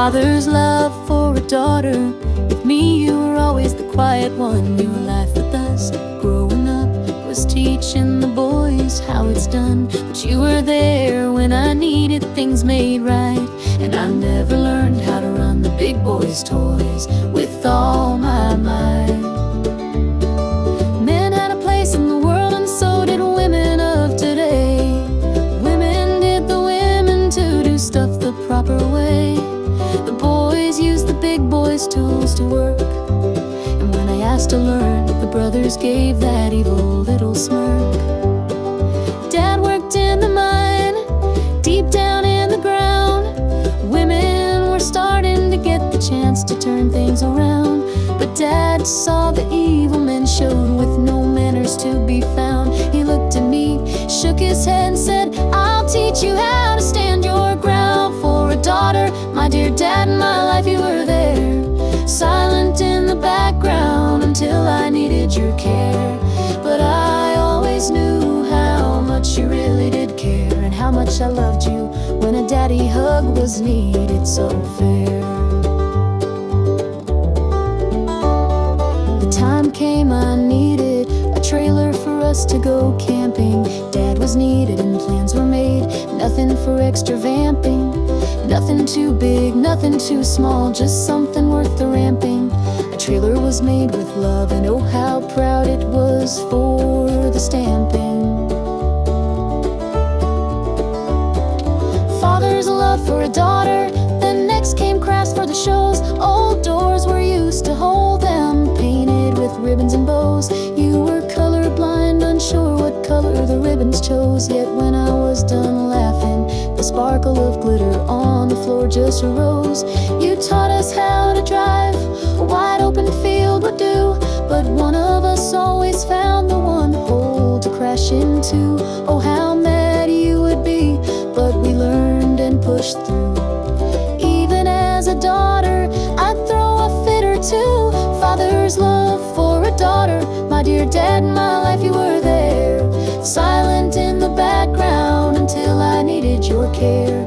father's love for a daughter. With me you were always the quiet one. Your life with us growing up was teaching the boys how it's done. But you were there when I needed things made right, and I never learned how to run the big boys' toys with all my might. Men had a place in the world, and so did women of today. Women did the women to do stuff the proper way. The boys used the big boys' tools to work, and when I asked to learn, the brothers gave that evil little smirk. Dad worked in the mine, deep down in the ground. Women were starting to get the chance to turn things around, but Dad saw the evil men showed with no manners to be found. He looked at me, shook his head and said, I'll teach you how to stand your ground for a daughter. My dear Dad, in my life you were there, silent in the background until I needed your care. But I always knew how much you really did care, and how much I loved you when a daddy hug was needed so fair. The time came I needed a trailer for us to go camping. Dad was needed and plans were made, nothing for extra vamping. Nothing too big, nothing too small, just something worth the ramping. A trailer was made with love, and oh how proud it was for the stamping. Father's love for a daughter, then next came crafts for the shows. Old doors were used to hold them, painted with ribbons and bows. You were colorblind, unsure what color the ribbons chose. Yet when I was done laughing, the sparkle of glitter on the floor just arose. You taught us how to drive, a wide open field would do, but one of us always found the one hole to crash into. Oh how mad you would be, but we learned and pushed through. Even as a daughter, I'd throw a fit or two. Father's love for a daughter, my dear Dad, in my life you were there, silent in the background until I needed your care.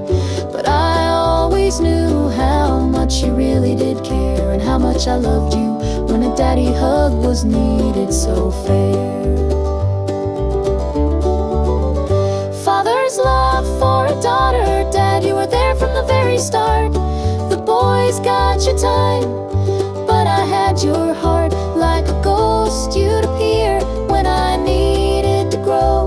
But I always knew how much you really did care, and how much I loved you when a daddy hug was needed so fair. Father's love for a daughter, Dad, you were there from the very start. The boys got your time, but I had your heart. Like a ghost you'd appear when I needed to grow,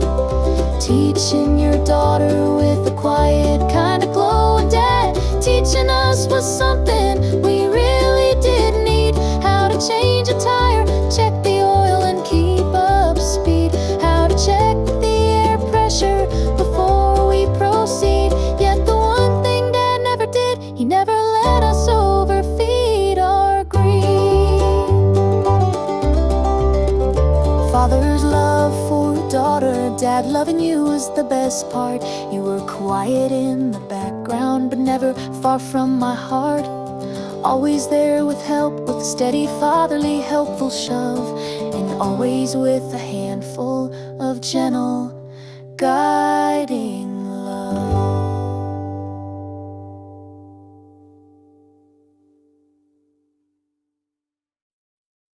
teaching your daughter with a quiet kind of glow. And Dad teaching us was something we really did need. How to change a tire, check the oil and keep up speed. How to check the air pressure before we proceed. Yet the one thing Dad never did, he never let us overfeed our greed. Father's love for a daughter, Dad, loving you was the best part. You were quiet in the background, but never far from my heart. Always there with help, with a steady fatherly helpful shove, and always with a handful of gentle guiding